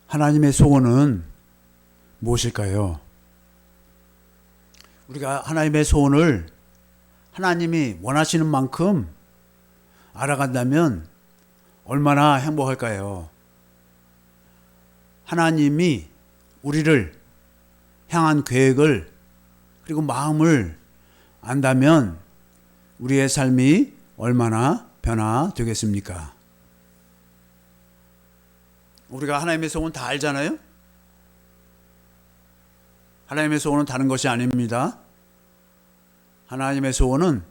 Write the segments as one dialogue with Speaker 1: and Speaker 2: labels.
Speaker 1: 하나님의 소원은 무엇일까요? 우리가 하나님의 소원을 하나님이 원하시는 만큼 알아간다면 얼마나 행복할까요? 하나님이 우리를 향한 계획을 그리고 마음을 안다면 우리의 삶이 얼마나 변화되겠습니까? 우리가 하나님의 소원 다 알잖아요? 하나님의 소원은 다른 것이 아닙니다. 하나님의 소원은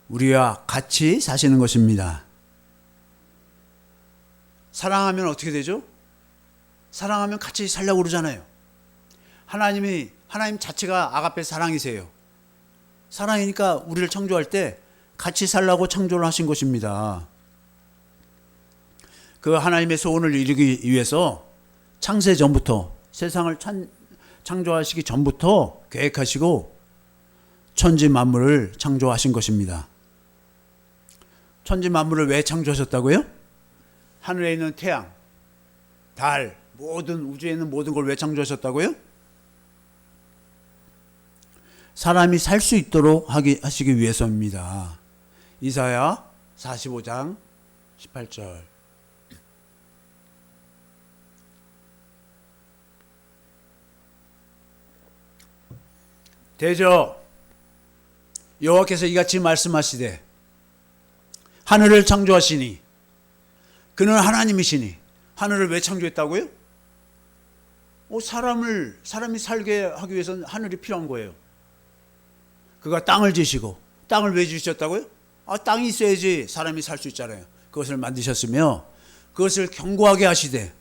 Speaker 1: 우리와 같이 사시는 것입니다. 사랑하면 어떻게 되죠? 사랑하면 같이 살려고 그러잖아요. 하나님 자체가 아가페 사랑이세요. 사랑이니까 우리를 창조할 때 같이 살라고 창조를 하신 것입니다. 그 하나님의 소원을 이루기 위해서 창세 전부터 세상을 창조하시기 전부터 계획하시고 천지 만물을 창조하신 것입니다. 천지 만물을 왜 창조하셨다고요? 하늘에 있는 태양, 달, 모든 우주에 있는 모든 걸 왜 창조하셨다고요? 사람이 살 수 있도록 하시기 위해서입니다. 이사야 45장 18절. 대저 여호와께서 이같이 말씀하시되 하늘을 창조하시니 그는 하나님이시니. 하늘을 왜 창조했다고요? 사람이 살게 하기 위해서는 하늘이 필요한 거예요. 그가 땅을 지시고, 땅을 왜 지으셨다고요? 땅이 있어야지 사람이 살 수 있잖아요. 그것을 만드셨으며 그것을 견고하게 하시되.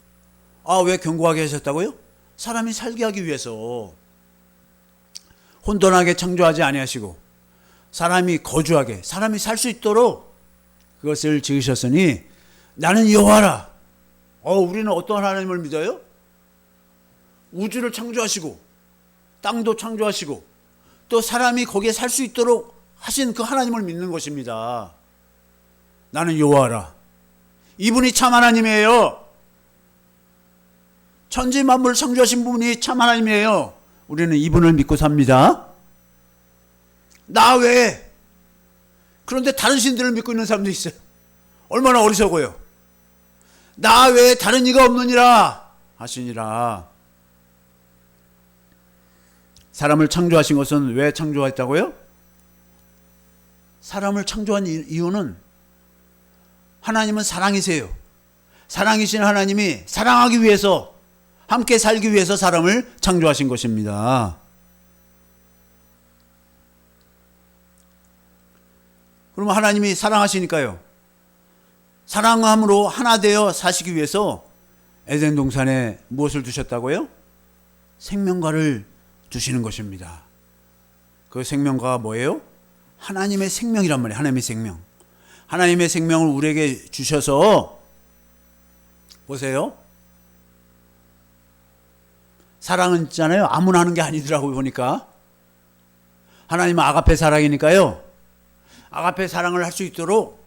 Speaker 1: 왜 견고하게 하셨다고요? 사람이 살게 하기 위해서. 혼돈하게 창조하지 아니하시고 사람이 거주하게, 사람이 살 수 있도록 그것을 지으셨으니 나는 여호와라. 우리는 어떤 하나님을 믿어요? 우주를 창조하시고 땅도 창조하시고 또 사람이 거기에 살 수 있도록 하신 그 하나님을 믿는 것입니다. 나는 여호와라. 이분이 참 하나님이에요. 천지 만물을 창조하신 분이 참 하나님이에요. 우리는 이분을 믿고 삽니다. 나 외에. 그런데 다른 신들을 믿고 있는 사람도 있어요. 얼마나 어리석어요. 나 외에 다른 이가 없느니라 하시니라. 사람을 창조하신 것은 왜 창조했다고요? 사람을 창조한 이유는 하나님은 사랑이세요. 사랑이신 하나님이 사랑하기 위해서, 함께 살기 위해서 사람을 창조하신 것입니다. 그러면 하나님이 사랑하시니까요. 사랑함으로 하나 되어 사시기 위해서 에덴 동산에 무엇을 두셨다고요? 생명과를 두시는 것입니다. 그 생명과가 뭐예요? 하나님의 생명이란 말이에요. 하나님의 생명. 하나님의 생명을 우리에게 주셔서 보세요. 사랑은 있잖아요. 아무나 하는 게 아니더라고요. 보니까 하나님은 아가페 사랑이니까요. 아가페 사랑을 할 수 있도록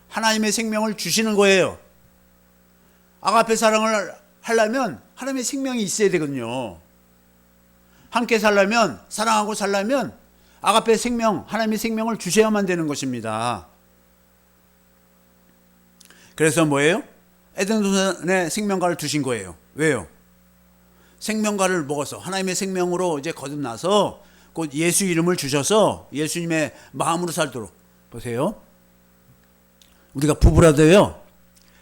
Speaker 1: 하나님의 생명을 주시는 거예요. 아가페 사랑을 하려면 하나님의 생명이 있어야 되거든요. 함께 살려면, 사랑하고 살려면 아가페 생명, 하나님의 생명을 주셔야만 되는 것입니다. 그래서 뭐예요? 에덴 동산에 생명과를 두신 거예요. 왜요? 생명과를 먹어서 하나님의 생명으로 이제 거듭나서 곧 예수 이름을 주셔서 예수님의 마음으로 살도록. 보세요. 우리가 부부라도요,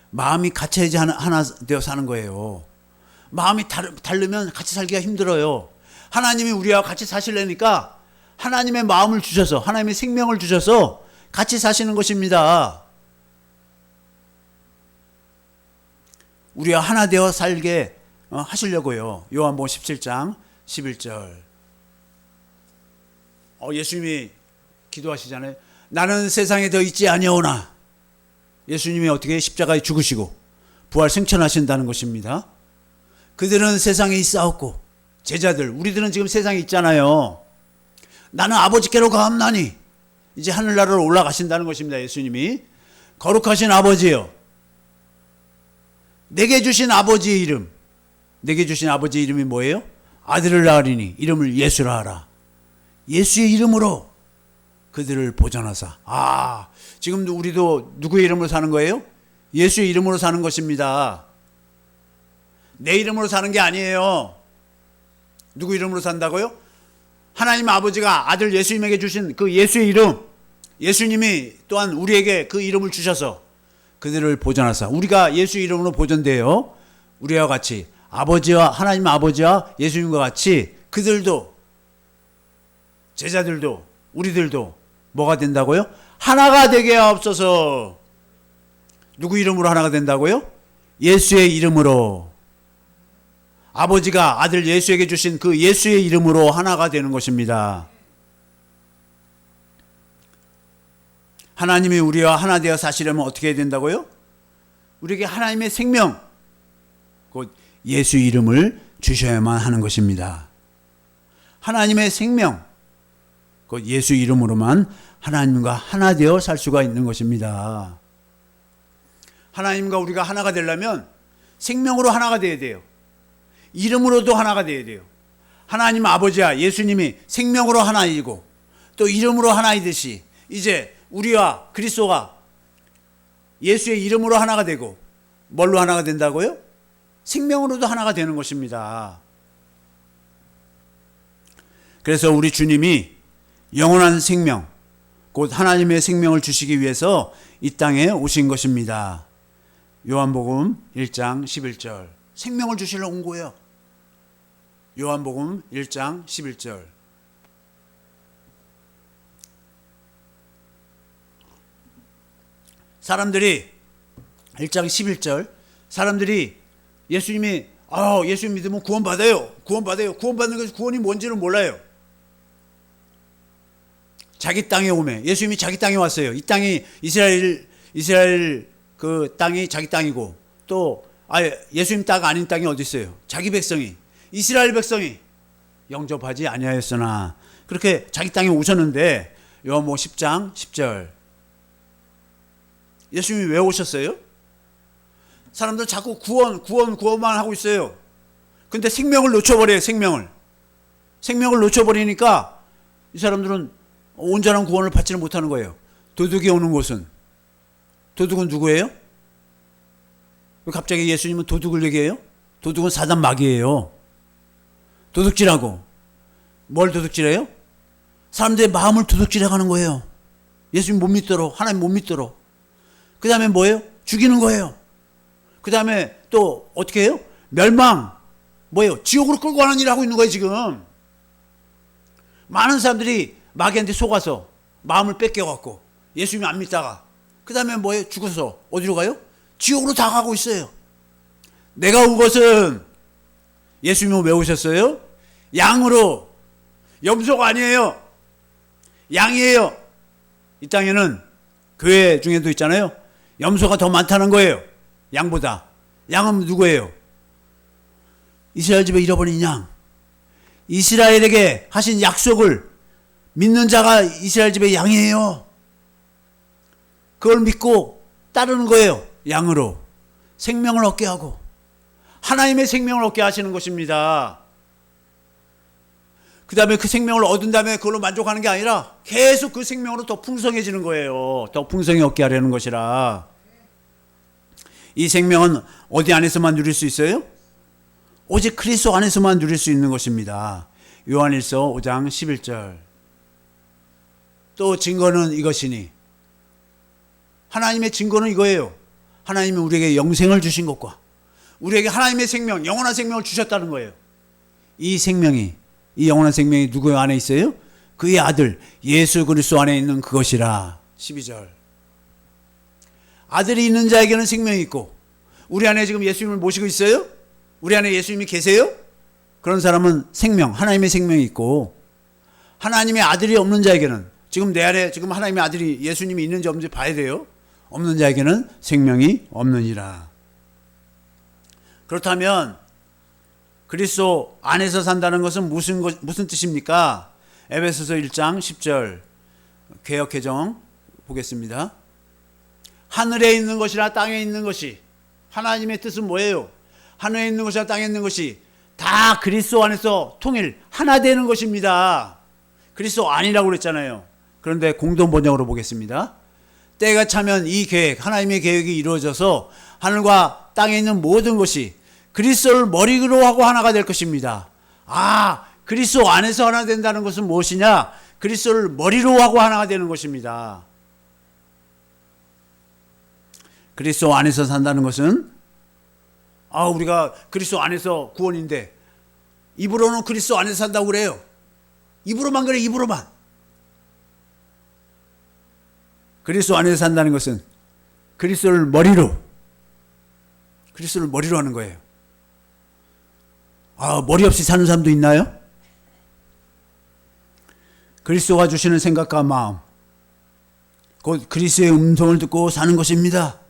Speaker 1: 마음이 같이야지 하나 되어 사는 거예요. 마음이 다르면 같이 살기가 힘들어요. 하나님이 우리와 같이 사시려니까 하나님의 마음을 주셔서, 하나님의 생명을 주셔서 같이 사시는 것입니다. 우리와 하나 되어 살게 하시려고요. 요한복음 17장 11절. 예수님이 기도하시잖아요. 나는 세상에 더 있지 아니오나. 예수님이 어떻게 십자가에 죽으시고 부활 승천하신다는 것입니다. 그들은 세상에 있사옵고, 제자들, 우리들은 지금 세상에 있잖아요. 나는 아버지께로 가옵나니. 이제 하늘나라로 올라가신다는 것입니다. 예수님이. 거룩하신 아버지요, 내게 주신 아버지의 이름, 내게 주신 아버지 이름이 뭐예요? 아들을 낳으리니 이름을 예수라 하라. 예수의 이름으로 그들을 보존하사. 지금도 우리도 누구의 이름으로 사는 거예요? 예수의 이름으로 사는 것입니다. 내 이름으로 사는 게 아니에요. 누구 이름으로 산다고요? 하나님 아버지가 아들 예수님에게 주신 그 예수의 이름, 예수님이 또한 우리에게 그 이름을 주셔서 그들을 보존하사. 우리가 예수 이름으로 보존돼요. 우리와 같이 아버지와 하나님 아버지와 예수님과 같이 그들도, 제자들도, 우리들도 뭐가 된다고요? 하나가 되게 하옵소서. 누구 이름으로 하나가 된다고요? 예수의 이름으로. 아버지가 아들 예수에게 주신 그 예수의 이름으로 하나가 되는 것입니다. 하나님이 우리와 하나 되어 사시려면 어떻게 해야 된다고요? 우리에게 하나님의 생명, 곧 예수 이름을 주셔야만 하는 것입니다. 하나님의 생명, 곧 예수 이름으로만 하나님과 하나 되어 살 수가 있는 것입니다. 하나님과 우리가 하나가 되려면 생명으로 하나가 되어야 돼요. 이름으로도 하나가 되어야 돼요. 하나님 아버지와 예수님이 생명으로 하나이고 또 이름으로 하나이듯이 이제 우리와 그리스도가 예수의 이름으로 하나가 되고 뭘로 하나가 된다고요? 생명으로도 하나가 되는 것입니다. 그래서 우리 주님이 영원한 생명, 곧 하나님의 생명을 주시기 위해서 이 땅에 오신 것입니다. 요한복음 1장 11절. 생명을 주시러 온 거예요. 요한복음 1장 11절. 사람들이 1장 11절 사람들이 예수님이 예수님 믿으면 구원받아요. 구원받는 것이 구원이 뭔지는 몰라요. 자기 땅에 오면 예수님이 자기 땅에 왔어요. 이 땅이 이스라엘 그 땅이 자기 땅이고 또 예수님 땅 아닌 땅이 어디 있어요? 자기 백성이 이스라엘 백성이 영접하지 아니하였으나 그렇게 자기 땅에 오셨는데 요한복음 10장 10절 예수님이 왜 오셨어요? 사람들 자꾸 구원만 하고 있어요. 근데 생명을 놓쳐버려요. 생명을 놓쳐버리니까 이 사람들은 온전한 구원을 받지는 못하는 거예요. 도둑이 오는 곳은 도둑은 누구예요? 왜 갑자기 예수님은 도둑을 얘기해요? 도둑은 사단 마귀예요. 도둑질하고 뭘 도둑질해요? 사람들의 마음을 도둑질해가는 거예요. 예수님 못 믿도록, 하나님 못 믿도록. 그 다음에 뭐예요? 죽이는 거예요. 그 다음에 또 어떻게 해요? 멸망, 뭐예요? 지옥으로 끌고 가는 일을 하고 있는 거예요 지금. 많은 사람들이 마귀한테 속아서 마음을 뺏겨갖고 예수님 안 믿다가 그 다음에 뭐예요? 죽어서 어디로 가요? 지옥으로 다 가고 있어요. 내가 온 것은 예수님은 왜 오셨어요? 양으로. 염소가 아니에요. 양이에요. 이 땅에는 교회 중에도 있잖아요. 염소가 더 많다는 거예요. 양보다. 양은 누구예요? 이스라엘 집에 잃어버린 양. 이스라엘에게 하신 약속을 믿는 자가 이스라엘 집의 양이에요. 그걸 믿고 따르는 거예요. 양으로. 생명을 얻게 하고 하나님의 생명을 얻게 하시는 것입니다. 그 다음에 그 생명을 얻은 다음에 그걸로 만족하는 게 아니라 계속 그 생명으로 더 풍성해지는 거예요. 더 풍성히 얻게 하려는 것이라. 이 생명은 어디 안에서만 누릴 수 있어요? 오직 그리스도 안에서만 누릴 수 있는 것입니다. 요한일서 5장 11절. 또 증거는 이것이니. 하나님의 증거는 이거예요. 하나님이 우리에게 영생을 주신 것과 우리에게 하나님의 생명, 영원한 생명을 주셨다는 거예요. 이 생명이, 이 영원한 생명이 누구 안에 있어요? 그의 아들 예수 그리스도 안에 있는 그것이라. 12절. 아들이 있는 자에게는 생명이 있고 우리 안에 지금 예수님을 모시고 있어요? 우리 안에 예수님이 계세요? 그런 사람은 생명, 하나님의 생명이 있고 하나님의 아들이 없는 자에게는 지금 내 안에 지금 하나님의 아들이 예수님이 있는지 없는지 봐야 돼요. 없는 자에게는 생명이 없느니라. 그렇다면 그리스도 안에서 산다는 것은 무슨 뜻입니까? 에베소서 1장 10절 개역개정 보겠습니다. 하늘에 있는 것이나 땅에 있는 것이 하나님의 뜻은 뭐예요? 하늘에 있는 것이나 땅에 있는 것이 다 그리스도 안에서 통일 하나 되는 것입니다. 그리스도 아니라고 그랬잖아요. 그런데 공동 번역으로 보겠습니다. 때가 차면 이 계획, 하나님의 계획이 이루어져서 하늘과 땅에 있는 모든 것이 그리스도를 머리로 하고 하나가 될 것입니다. 아, 그리스도 안에서 하나 된다는 것은 무엇이냐? 그리스도를 머리로 하고 하나가 되는 것입니다. 그리스도 안에서 산다는 것은 우리가 그리스도 안에서 구원인데 입으로는 그리스도 안에서 산다고 그래요. 입으로만 그래, 입으로만. 그리스도 안에서 산다는 것은 그리스도를 머리로 하는 거예요. 머리 없이 사는 사람도 있나요? 그리스도가 주시는 생각과 마음, 곧 그리스도의 음성을 듣고 사는 것입니다.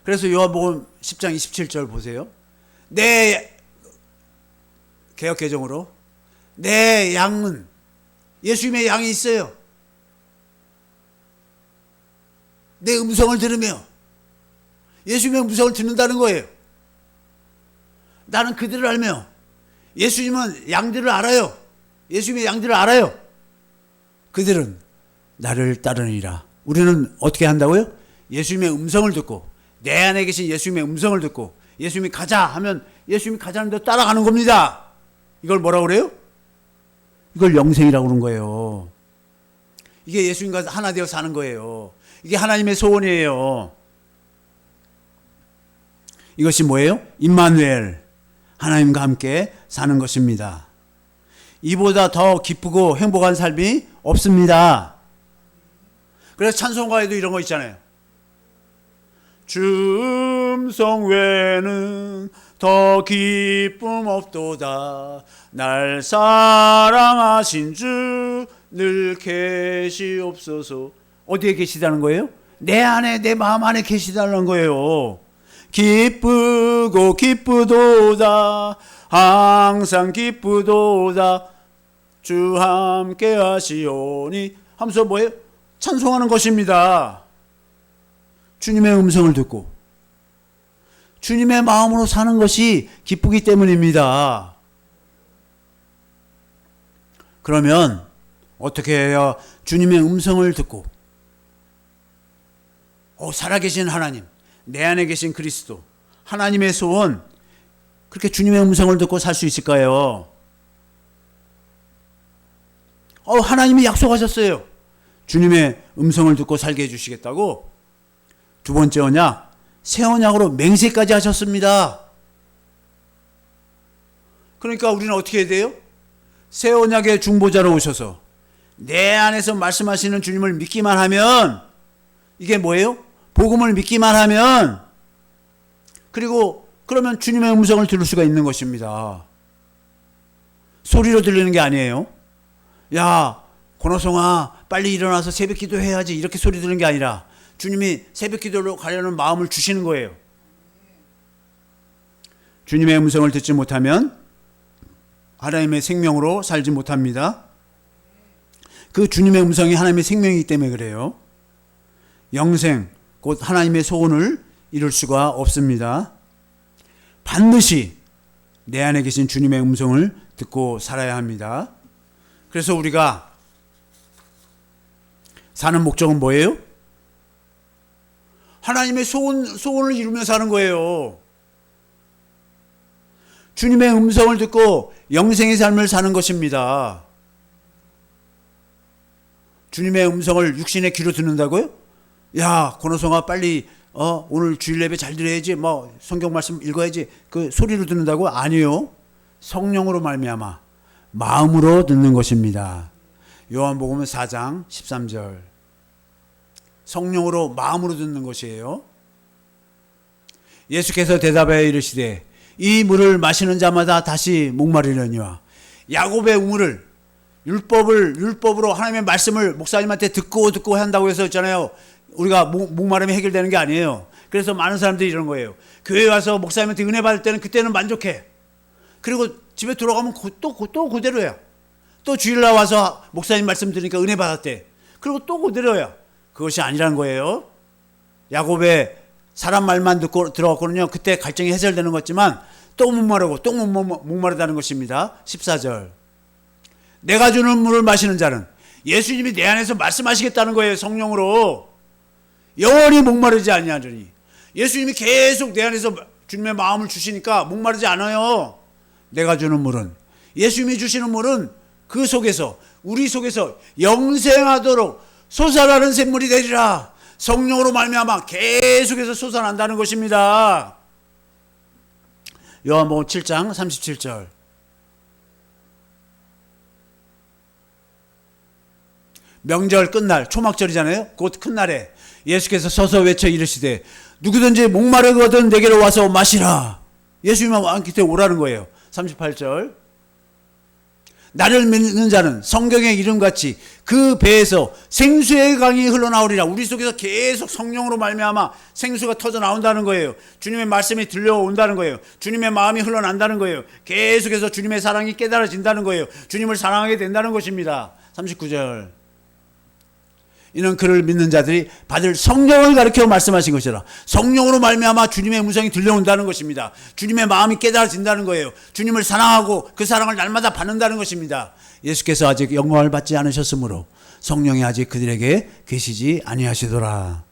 Speaker 1: 그래서 요한복음 10장 27절 보세요. 내 개역개정으로 내 양은 예수님의 양이 있어요. 내 음성을 들으며 예수님의 음성을 듣는다는 거예요. 나는 그들을 알며 예수님은 양들을 알아요. 예수님의 양들을 알아요. 그들은 나를 따르니라. 우리는 어떻게 한다고요? 예수님의 음성을 듣고 내 안에 계신 예수님의 음성을 듣고 예수님이 가자 하면 예수님이 가자는 데 따라가는 겁니다. 이걸 뭐라고 그래요? 이걸 영생이라고 그러는 거예요. 이게 예수님과 하나 되어 사는 거예요. 이게 하나님의 소원이에요. 이것이 뭐예요? 임마누엘, 하나님과 함께 사는 것입니다. 이보다 더 기쁘고 행복한 삶이 없습니다. 그래서 찬송가에도 이런 거 있잖아요. 주 음성 외에는 더 기쁨 없도다. 날 사랑하신 주 늘 계시옵소서. 어디에 계시다는 거예요? 내 안에, 내 마음 안에 계시다는 거예요. 기쁘고 기쁘도다. 항상 기쁘도다. 주 함께 하시오니 하면서 뭐예요? 찬송하는 것입니다. 주님의 음성을 듣고 주님의 마음으로 사는 것이 기쁘기 때문입니다. 그러면 어떻게 해야 주님의 음성을 듣고 살아계신 하나님, 내 안에 계신 그리스도, 하나님의 소원, 그렇게 주님의 음성을 듣고 살 수 있을까요? 하나님이 약속하셨어요. 주님의 음성을 듣고 살게 해주시겠다고. 두 번째 언약, 새 언약으로 맹세까지 하셨습니다. 그러니까 우리는 어떻게 해야 돼요? 새 언약의 중보자로 오셔서 내 안에서 말씀하시는 주님을 믿기만 하면, 이게 뭐예요? 복음을 믿기만 하면, 그리고 그러면 주님의 음성을 들을 수가 있는 것입니다. 소리로 들리는 게 아니에요. 야, 권호성아, 빨리 일어나서 새벽 기도해야지, 이렇게 소리 들는 게 아니라 주님이 새벽 기도로 가려는 마음을 주시는 거예요. 주님의 음성을 듣지 못하면 하나님의 생명으로 살지 못합니다. 그 주님의 음성이 하나님의 생명이기 때문에 그래요. 영생, 곧 하나님의 소원을 이룰 수가 없습니다. 반드시 내 안에 계신 주님의 음성을 듣고 살아야 합니다. 그래서 우리가 사는 목적은 뭐예요? 하나님의 소원을 이루며 사는 거예요. 주님의 음성을 듣고 영생의 삶을 사는 것입니다. 주님의 음성을 육신의 귀로 듣는다고요? 야, 권호성아, 빨리 오늘 주일 예배 잘 드려야지, 성경 말씀 읽어야지, 그 소리로 듣는다고? 아니요. 성령으로 말미암아 마음으로 듣는 것입니다. 요한복음 4장 13절. 성령으로 마음으로 듣는 것이에요. 예수께서 대답하여 이르시되 이 물을 마시는 자마다 다시 목마르려니와 야곱의 우물을 율법으로 하나님의 말씀을 목사님한테 듣고 한다고 해서 있잖아요. 우리가 목마름이 해결되는 게 아니에요. 그래서 많은 사람들이 이런 거예요. 교회 와서 목사님한테 은혜 받을 때는 그때는 만족해. 그리고 집에 들어가면 또 그대로야. 또 주일날 와서 목사님 말씀 들으니까 은혜 받았대. 그리고 또 그대로야. 그것이 아니라는 거예요. 야곱의 사람 말만 듣고 들어갔거든요. 그때 갈증이 해결되는 것지만 또 목마르고 또 목마르다는 것입니다. 14절. 내가 주는 물을 마시는 자는 예수님이 내 안에서 말씀하시겠다는 거예요. 성령으로 영원히 목마르지 아니하리니. 예수님이 계속 내 안에서 주님의 마음을 주시니까 목마르지 않아요. 내가 주는 물은, 예수님이 주시는 물은 그 속에서, 우리 속에서 영생하도록 솟아나는 샘물이 되리라. 성령으로 말미암아 계속해서 솟아난다는 것입니다. 요한복음 7장 37절. 명절 끝날, 초막절이잖아요. 곧 큰 날에 예수께서 서서 외쳐 이르시되 누구든지 목마르거든 내게로 와서 마시라. 예수님만 왕 곁에 오라는 거예요. 38절. 나를 믿는 자는 성경의 이름같이 그 배에서 생수의 강이 흘러나오리라. 우리 속에서 계속 성령으로 말미암아 생수가 터져 나온다는 거예요. 주님의 말씀이 들려온다는 거예요. 주님의 마음이 흘러난다는 거예요. 계속해서 주님의 사랑이 깨달아진다는 거예요. 주님을 사랑하게 된다는 것입니다. 39절. 이는 그를 믿는 자들이 받을 성령을 가리켜 말씀하신 것이라. 성령으로 말미암아 주님의 음성이 들려온다는 것입니다. 주님의 마음이 깨달아진다는 거예요. 주님을 사랑하고 그 사랑을 날마다 받는다는 것입니다. 예수께서 아직 영광을 받지 않으셨으므로 성령이 아직 그들에게 계시지 아니하시더라.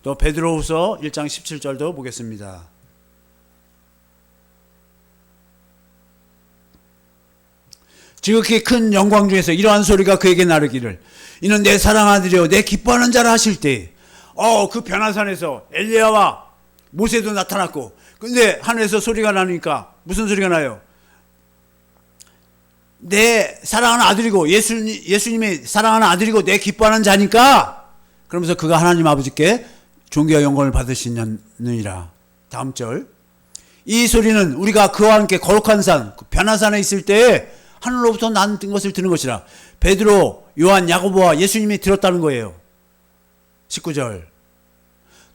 Speaker 1: 또 베드로후서 1장 17절도 보겠습니다. 지극히 큰 영광 중에서 이러한 소리가 그에게 나르기를 이는 내 사랑하는 아들이요 내 기뻐하는 자라 하실 때, 그 변화산에서 엘리야와 모세도 나타났고, 근데 하늘에서 소리가 나니까 무슨 소리가 나요? 내 사랑하는 아들이고 예수님이 사랑하는 아들이고 내 기뻐하는 자니까, 그러면서 그가 하나님 아버지께 존귀와 영광을 받으시느니라. 다음 절. 이 소리는 우리가 그와 함께 거룩한 산 변화산에 있을 때 하늘로부터 난 것을 들은 것이라. 베드로, 요한, 야고보와 예수님이 들었다는 거예요. 19절.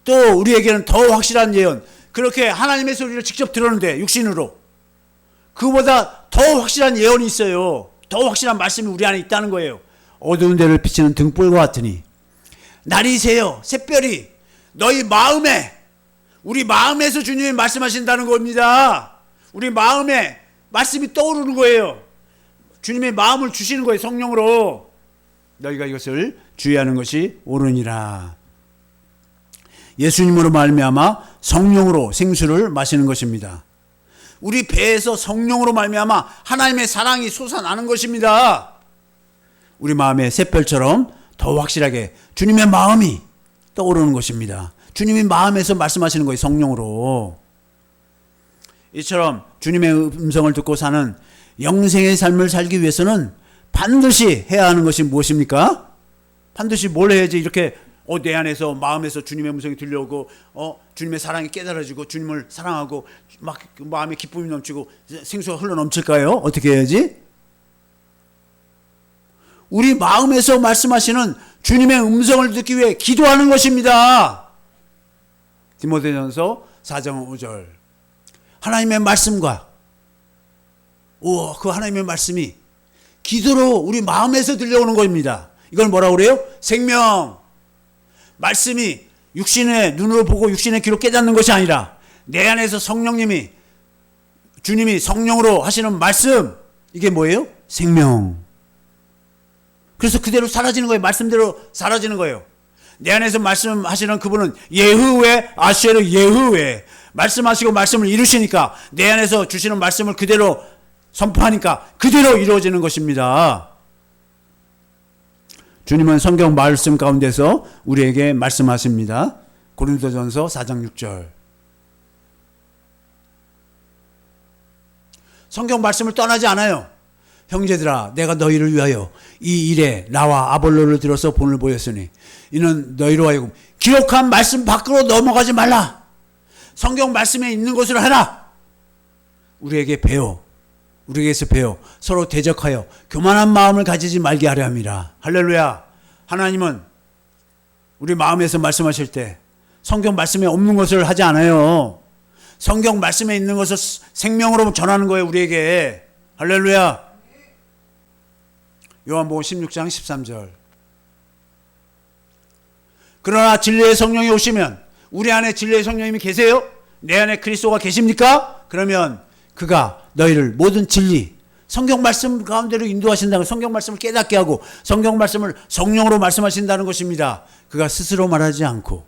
Speaker 1: 또 우리에게는 더 확실한 예언, 그렇게 하나님의 소리를 직접 들었는데 육신으로, 그보다 더 확실한 예언이 있어요. 더 확실한 말씀이 우리 안에 있다는 거예요. 어두운 데를 비치는 등불과 같으니 날이 새어 샛별이 너희 마음에, 우리 마음에서 주님이 말씀하신다는 겁니다. 우리 마음에 말씀이 떠오르는 거예요. 주님의 마음을 주시는 거예요. 성령으로. 너희가 이것을 주의하는 것이 옳으니라. 예수님으로 말미암아 성령으로 생수를 마시는 것입니다. 우리 배에서 성령으로 말미암아 하나님의 사랑이 솟아나는 것입니다. 우리 마음의 샛별처럼 더 확실하게 주님의 마음이 떠오르는 것입니다. 주님이 마음에서 말씀하시는 거예요. 성령으로. 이처럼 주님의 음성을 듣고 사는 영생의 삶을 살기 위해서는 반드시 해야 하는 것이 무엇입니까? 반드시 뭘 해야지 이렇게 내 안에서 마음에서 주님의 음성이 들려오고 주님의 사랑이 깨달아지고 주님을 사랑하고 막 마음에 기쁨이 넘치고 생수가 흘러 넘칠까요? 어떻게 해야지? 우리 마음에서 말씀하시는 주님의 음성을 듣기 위해 기도하는 것입니다. 디모데전서 4장 5절. 하나님의 말씀과 그 하나님의 말씀이 기도로 우리 마음에서 들려오는 겁니다. 이걸 뭐라고 그래요? 생명. 말씀이 육신의 눈으로 보고 육신의 귀로 깨닫는 것이 아니라 내 안에서 성령님이, 주님이 성령으로 하시는 말씀, 이게 뭐예요? 생명. 그래서 그대로 사라지는 거예요. 말씀대로 사라지는 거예요. 내 안에서 말씀하시는 그분은 예흐웨 아쉐르 예흐웨, 말씀하시고 말씀을 이루시니까 내 안에서 주시는 말씀을 그대로 선포하니까 그대로 이루어지는 것입니다. 주님은 성경 말씀 가운데서 우리에게 말씀하십니다. 고린도전서 4장 6절. 성경 말씀을 떠나지 않아요. 형제들아, 내가 너희를 위하여 이 일에 나와 아볼로를 들어서 본을 보였으니 이는 너희로 하여금 기록한 말씀 밖으로 넘어가지 말라. 성경 말씀에 있는 것으로 해라. 우리에게서 배워 서로 대적하여 교만한 마음을 가지지 말게 하려 함이라. 할렐루야. 하나님은 우리 마음에서 말씀하실 때 성경 말씀에 없는 것을 하지 않아요. 성경 말씀에 있는 것을 생명으로 전하는 거예요. 우리에게. 할렐루야. 요한복음 16장 13절. 그러나 진리의 성령이 오시면 우리 안에 진리의 성령님이 계세요? 내 안에 그리스도가 계십니까? 그러면 그가 너희를 모든 진리, 성경 말씀 가운데로 인도하신다는, 성경 말씀을 깨닫게 하고 성경 말씀을 성령으로 말씀하신다는 것입니다. 그가 스스로 말하지 않고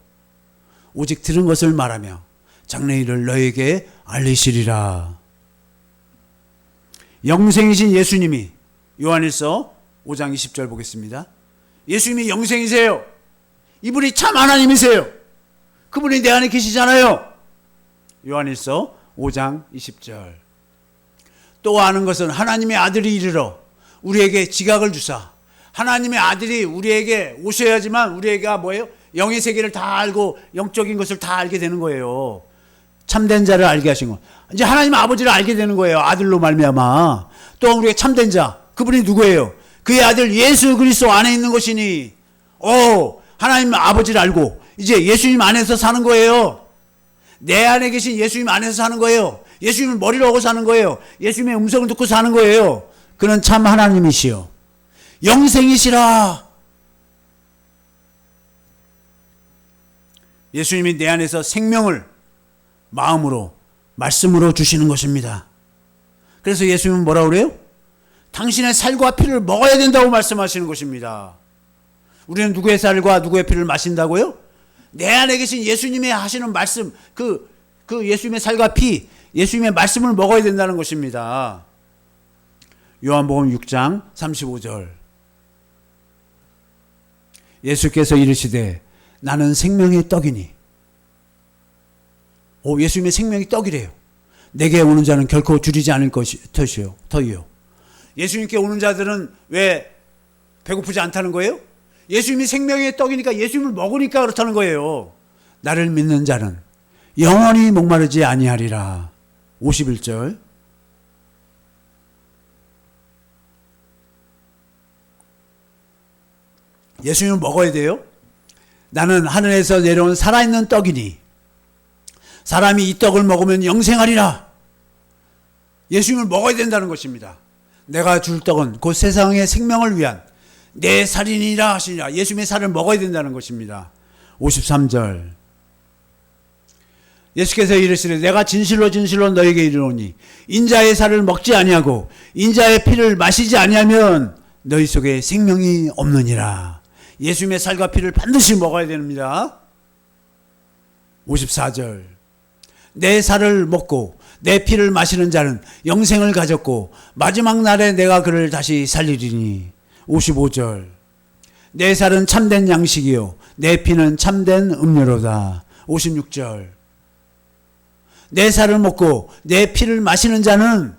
Speaker 1: 오직 들은 것을 말하며 장래일을 너에게 알리시리라. 영생이신 예수님이, 요한일서 5장 20절 보겠습니다. 예수님이 영생이세요. 이분이 참 하나님이세요. 그분이 내 안에 계시잖아요. 요한일서 5장 20절. 또 아는 것은 하나님의 아들이 이르러 우리에게 지각을 주사, 하나님의 아들이 우리에게 오셔야지만 우리가 뭐예요? 영의 세계를 다 알고 영적인 것을 다 알게 되는 거예요. 참된 자를 알게 하신 거. 이제 하나님 아버지를 알게 되는 거예요. 아들로 말미암아. 또 우리가 참된 자, 그분이 누구예요? 그의 아들 예수 그리스도 안에 있는 것이니, 하나님 아버지를 알고 이제 예수님 안에서 사는 거예요. 내 안에 계신 예수님 안에서 사는 거예요. 예수님을 머리로 하고 사는 거예요. 예수님의 음성을 듣고 사는 거예요. 그는 참 하나님이시요 영생이시라. 예수님이 내 안에서 생명을 마음으로, 말씀으로 주시는 것입니다. 그래서 예수님은 뭐라고 그래요? 당신의 살과 피를 먹어야 된다고 말씀하시는 것입니다. 우리는 누구의 살과 누구의 피를 마신다고요? 내 안에 계신 예수님의 하시는 말씀, 그 예수님의 살과 피, 예수님의 말씀을 먹어야 된다는 것입니다. 요한복음 6장 35절. 예수께서 이르시되 나는 생명의 떡이니. 예수님의 생명이 떡이래요. 내게 오는 자는 결코 줄이지 않을 터이요. 예수님께 오는 자들은 왜 배고프지 않다는 거예요? 예수님이 생명의 떡이니까, 예수님을 먹으니까 그렇다는 거예요. 나를 믿는 자는 영원히 목마르지 아니하리라. 51절. 예수님을 먹어야 돼요. 나는 하늘에서 내려온 살아있는 떡이니 사람이 이 떡을 먹으면 영생하리라. 예수님을 먹어야 된다는 것입니다. 내가 줄 떡은 곧 세상의 생명을 위한 내 살이니라 하시니라. 예수님의 살을 먹어야 된다는 것입니다. 53절. 예수께서 이르시되 내가 진실로 진실로 너에게 이르노니 인자의 살을 먹지 아니하고 인자의 피를 마시지 아니하면 너희 속에 생명이 없느니라. 예수님의 살과 피를 반드시 먹어야 됩니다. 54절. 내 살을 먹고 내 피를 마시는 자는 영생을 가졌고 마지막 날에 내가 그를 다시 살리리니. 55절. 내 살은 참된 양식이요 내 피는 참된 음료로다. 56절. 내 살을 먹고 내 피를 마시는 자는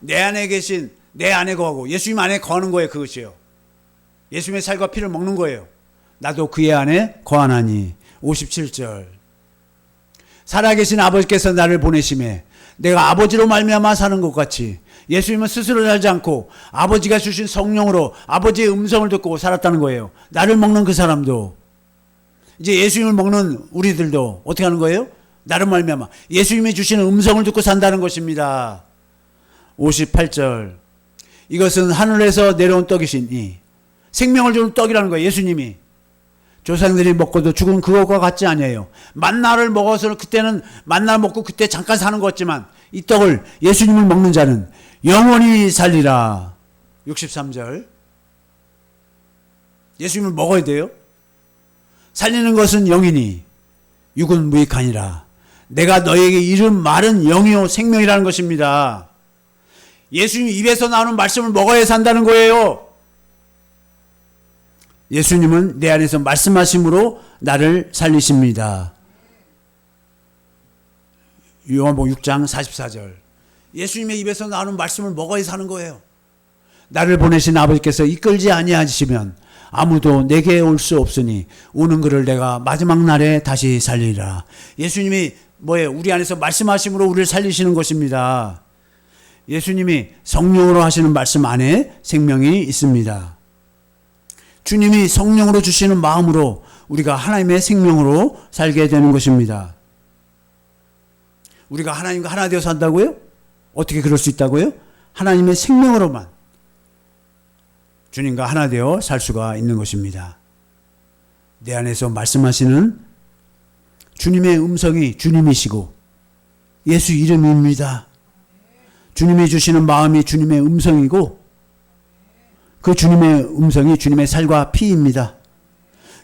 Speaker 1: 내 안에 계신, 내 안에 거하고 예수님 안에 거하는 거예요. 그것이요. 예수님의 살과 피를 먹는 거예요. 나도 그의 안에 거하나니. 57절. 살아계신 아버지께서 나를 보내심에 내가 아버지로 말미암아 사는 것 같이 예수님은 스스로 살지 않고 아버지가 주신 성령으로 아버지의 음성을 듣고 살았다는 거예요. 나를 먹는 그 사람도, 이제 예수님을 먹는 우리들도 어떻게 하는 거예요? 나를 말미암아 예수님이 주시는 음성을 듣고 산다는 것입니다. 58절. 이것은 하늘에서 내려온 떡이시니, 생명을 주는 떡이라는 거예요. 예수님이. 조상들이 먹고도 죽은 그것과 같지 아니에요. 만나를 먹어서 그때는 만나 먹고 그때 잠깐 사는 것 같지만 이 떡을, 예수님을 먹는 자는 영원히 살리라. 63절. 예수님을 먹어야 돼요. 살리는 것은 영이니 육은 무익하니라. 내가 너에게 이른 말은 영이요 생명이라는 것입니다. 예수님 입에서 나오는 말씀을 먹어야 산다는 거예요. 예수님은 내 안에서 말씀하심으로 나를 살리십니다. 요한복음 6장 44절. 예수님의 입에서 나오는 말씀을 먹어야 사는 거예요. 나를 보내신 아버지께서 이끌지 아니하시면 아무도 내게 올 수 없으니 오는 그를 내가 마지막 날에 다시 살리리라. 예수님이 뭐예요? 우리 안에서 말씀하심으로 우리를 살리시는 것입니다. 예수님이 성령으로 하시는 말씀 안에 생명이 있습니다. 주님이 성령으로 주시는 마음으로 우리가 하나님의 생명으로 살게 되는 것입니다. 우리가 하나님과 하나 되어 산다고요? 어떻게 그럴 수 있다고요? 하나님의 생명으로만 주님과 하나 되어 살 수가 있는 것입니다. 내 안에서 말씀하시는 주님의 음성이 주님이시고 예수 이름입니다. 주님이 주시는 마음이 주님의 음성이고 그 주님의 음성이 주님의 살과 피입니다.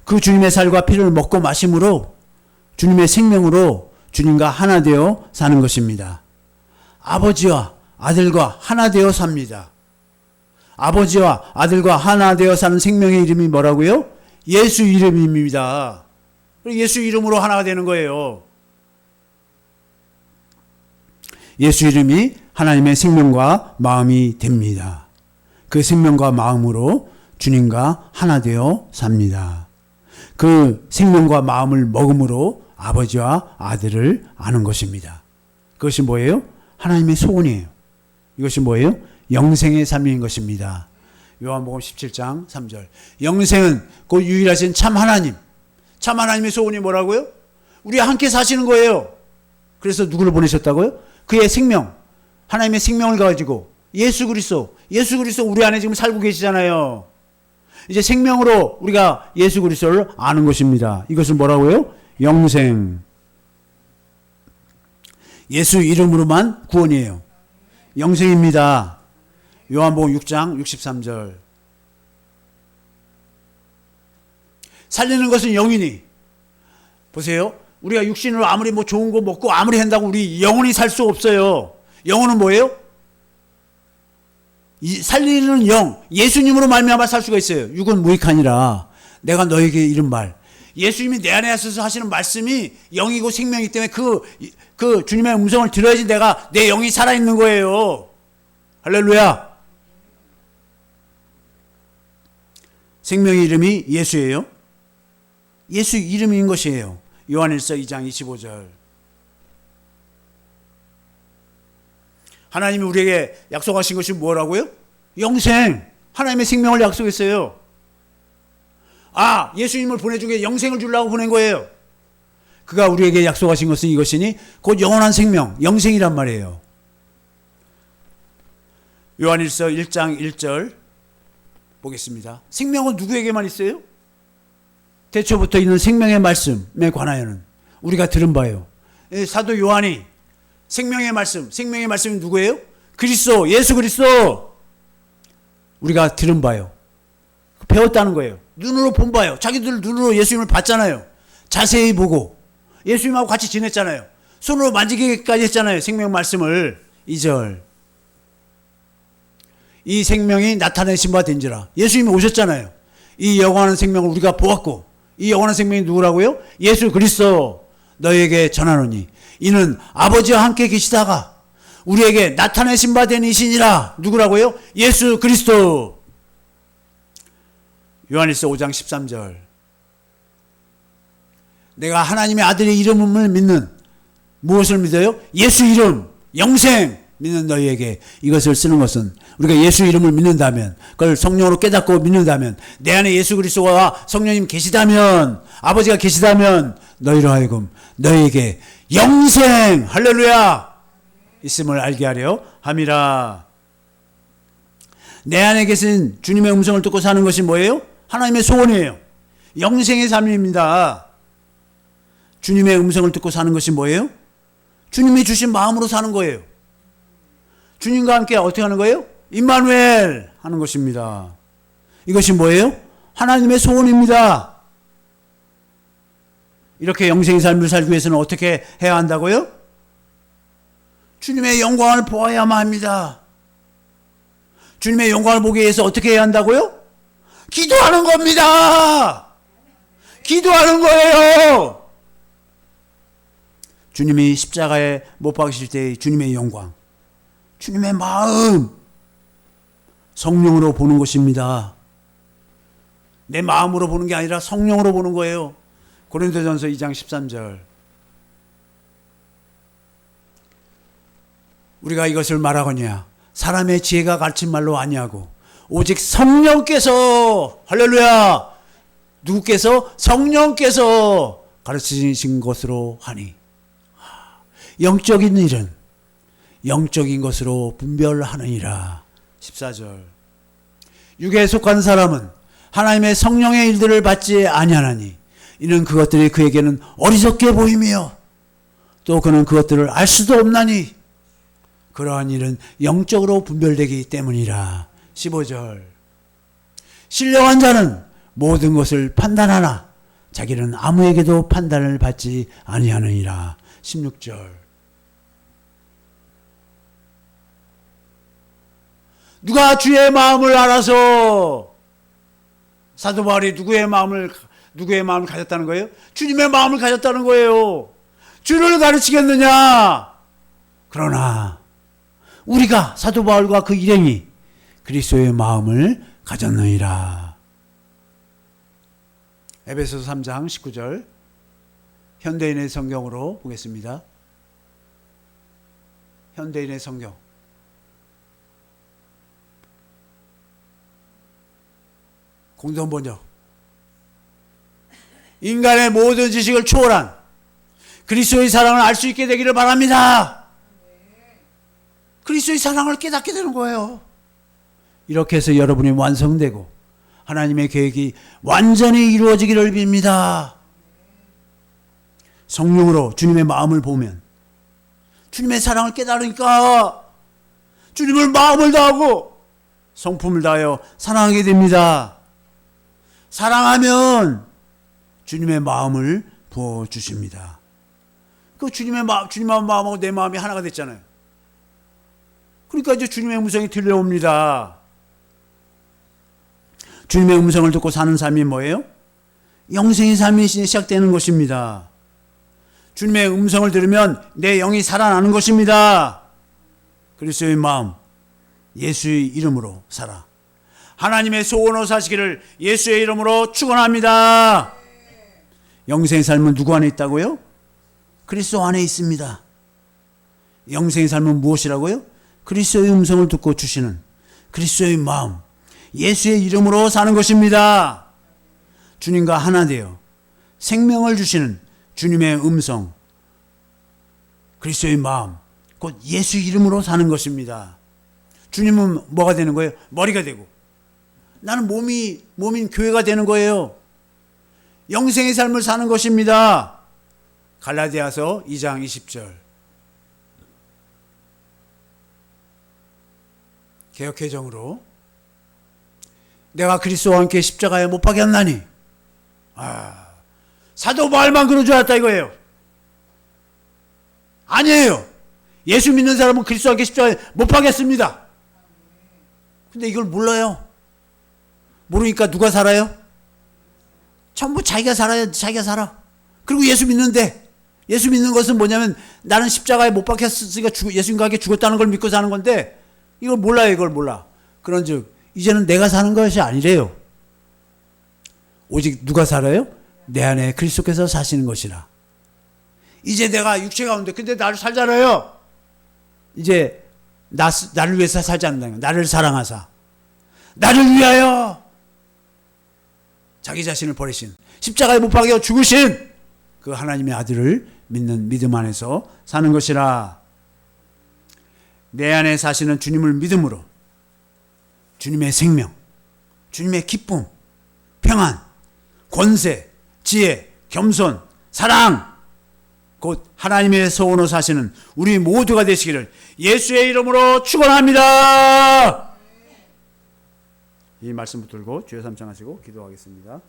Speaker 1: 그 주님의 살과 피를 먹고 마심으로 주님의 생명으로 주님과 하나 되어 사는 것입니다. 아버지와 아들과 하나 되어 삽니다. 아버지와 아들과 하나 되어 사는 생명의 이름이 뭐라고요? 예수 이름입니다. 예수 이름으로 하나가 되는 거예요. 예수 이름이 하나님의 생명과 마음이 됩니다. 그 생명과 마음으로 주님과 하나 되어 삽니다. 그 생명과 마음을 먹음으로 아버지와 아들을 아는 것입니다. 그것이 뭐예요? 하나님의 소원이에요. 이것이 뭐예요? 영생의 삶인 것입니다. 요한복음 17장 3절. 영생은 곧 유일하신 참 하나님. 참 하나님의 소원이 뭐라고요? 우리와 함께 사시는 거예요. 그래서 누구를 보내셨다고요? 그의 생명, 하나님의 생명을 가지고 예수 그리스도 우리 안에 지금 살고 계시잖아요. 이제 생명으로 우리가 예수 그리스도를 아는 것입니다. 이것을 뭐라고요? 영생. 예수 이름으로만 구원이에요. 영생입니다. 요한복음 6장 63절. 살리는 것은 영이니. 보세요. 우리가 육신으로 아무리 뭐 좋은 거 먹고 아무리 한다고 우리 영원히 살 수 없어요. 영혼은 뭐예요? 살리는 영, 예수님으로 말미암아 살 수가 있어요. 육은 무익하니라. 내가 너에게 이른 말. 예수님이 내 안에 하셔서 하시는 말씀이 영이고 생명이기 때문에 그 주님의 음성을 들어야지 내 영이 살아있는 거예요. 할렐루야. 생명의 이름이 예수예요. 예수 이름인 것이에요. 요한일서 2장 25절. 하나님이 우리에게 약속하신 것이 뭐라고요? 영생. 하나님의 생명을 약속했어요. 예수님을 보내준 게 영생을 주려고 보낸 거예요. 그가 우리에게 약속하신 것은 이것이니 곧 영원한 생명, 영생이란 말이에요. 요한일서 1장 1절 보겠습니다. 생명은 누구에게만 있어요? 태초부터 있는 생명의 말씀에 관하여는 우리가 들은 바예요. 사도 요한이 생명의 말씀이 누구예요? 그리스도, 예수 그리스도. 우리가 들은 바요. 배웠다는 거예요. 눈으로 본 바요. 자기들 눈으로 예수님을 봤잖아요. 자세히 보고 예수님하고 같이 지냈잖아요. 손으로 만지기까지 했잖아요. 생명 말씀을. 2절. 이 생명이 나타내신 바 된지라. 예수님이 오셨잖아요. 이 영원한 생명을 우리가 보았고 이 영원한 생명이 누구라고요? 예수 그리스도. 너에게 전하노니 이는 아버지와 함께 계시다가 우리에게 나타내신 바 된 이시니라. 누구라고요? 예수 그리스도. 요한일서 5장 13절. 내가 하나님의 아들의 이름을 믿는, 무엇을 믿어요? 예수 이름, 영생 믿는 너희에게 이것을 쓰는 것은, 우리가 예수 이름을 믿는다면, 그걸 성령으로 깨닫고 믿는다면, 내 안에 예수 그리스도와 성령님 계시다면, 아버지가 계시다면 너희로 하여금 너희에게 영생, 할렐루야, 있음을 알게 하려 함이라. 내 안에 계신 주님의 음성을 듣고 사는 것이 뭐예요? 하나님의 소원이에요. 영생의 삶입니다. 주님의 음성을 듣고 사는 것이 뭐예요? 주님이 주신 마음으로 사는 거예요. 주님과 함께 어떻게 하는 거예요? 임마누엘 하는 것입니다. 이것이 뭐예요? 하나님의 소원입니다. 이렇게 영생의 삶을 살기 위해서는 어떻게 해야 한다고요? 주님의 영광을 보아야만 합니다. 주님의 영광을 보기 위해서 어떻게 해야 한다고요? 기도하는 겁니다. 기도하는 거예요. 주님이 십자가에 못 박히실 때의 주님의 영광, 주님의 마음, 성령으로 보는 것입니다. 내 마음으로 보는 게 아니라 성령으로 보는 거예요. 고린도전서 2장 13절. 우리가 이것을 말하거냐, 사람의 지혜가 가르친 말로 아니하고 오직 성령께서, 할렐루야, 누구께서? 성령께서 가르치신 것으로 하니, 영적인 일은 영적인 것으로 분별하느니라. 14절. 육에 속한 사람은 하나님의 성령의 일들을 받지 아니하나니 이는 그것들이 그에게는 어리석게 보이며 또 그는 그것들을 알 수도 없나니 그러한 일은 영적으로 분별되기 때문이라. 15절. 신령한 자는 모든 것을 판단하나 자기는 아무에게도 판단을 받지 아니하느니라. 16절. 누가 주의 마음을 알아서, 사도 바울이 누구의 마음을 가졌다는 거예요? 주님의 마음을 가졌다는 거예요. 주를 가르치겠느냐? 그러나 우리가, 사도 바울과 그 일행이 그리스도의 마음을 가졌느니라. 에베소서 3장 19절 현대인의 성경으로 보겠습니다. 현대인의 성경. 공동번역. 인간의 모든 지식을 초월한 그리스도의 사랑을 알 수 있게 되기를 바랍니다. 그리스도의 사랑을 깨닫게 되는 거예요. 이렇게 해서 여러분이 완성되고 하나님의 계획이 완전히 이루어지기를 빕니다. 성령으로 주님의 마음을 보면 주님의 사랑을 깨달으니까 주님을 마음을 다하고 성품을 다하여 사랑하게 됩니다. 사랑하면 주님의 마음을 부어주십니다. 그 주님의 마음하고 내 마음이 하나가 됐잖아요. 그러니까 이제 주님의 음성이 들려옵니다. 주님의 음성을 듣고 사는 삶이 뭐예요? 영생의 삶이 시작되는 것입니다. 주님의 음성을 들으면 내 영이 살아나는 것입니다. 그리스도의 마음, 예수의 이름으로 살아. 하나님의 소원으로 사시기를 예수의 이름으로 축원합니다. 영생의 삶은 누구 안에 있다고요? 그리스도 안에 있습니다. 영생의 삶은 무엇이라고요? 그리스도의 음성을 듣고 주시는 그리스도의 마음, 예수의 이름으로 사는 것입니다. 주님과 하나 되어 생명을 주시는 주님의 음성, 그리스도의 마음, 곧 예수 이름으로 사는 것입니다. 주님은 뭐가 되는 거예요? 머리가 되고 나는 몸인 교회가 되는 거예요. 영생의 삶을 사는 것입니다. 갈라디아서 2장 20절. 개역개정으로 내가 그리스도와 함께 십자가에 못 박였나니. 사도 바울만 그런 줄 알았다 이거예요. 아니에요. 예수 믿는 사람은 그리스도와 함께 십자가에 못 박였습니다. 근데 이걸 몰라요. 모르니까 누가 살아요? 전부 자기가 살아야 자기가 살아. 그리고 예수 믿는데, 예수 믿는 것은 뭐냐면 나는 십자가에 못 박혔으니까 예수님과 함께 죽었다는 걸 믿고 사는 건데 이걸 몰라요. 이걸 몰라. 그런즉 이제는 내가 사는 것이 아니래요. 오직 누가 살아요? 내 안에 그리스도께서 사시는 것이라. 이제 내가 육체 가운데, 근데 나를 살잖아요. 이제 나를 위해서 살지 않는다는 거예요. 나를 사랑하사 나를 위하여 자기 자신을 버리신, 십자가에 못 박여 죽으신 그 하나님의 아들을 믿는 믿음 안에서 사는 것이라. 내 안에 사시는 주님을 믿음으로 주님의 생명, 주님의 기쁨, 평안, 권세, 지혜, 겸손, 사랑, 곧 하나님의 소원으로 사시는 우리 모두가 되시기를 예수의 이름으로 축원합니다. 이 말씀 붙들고 주여 삼창하시고 기도하겠습니다.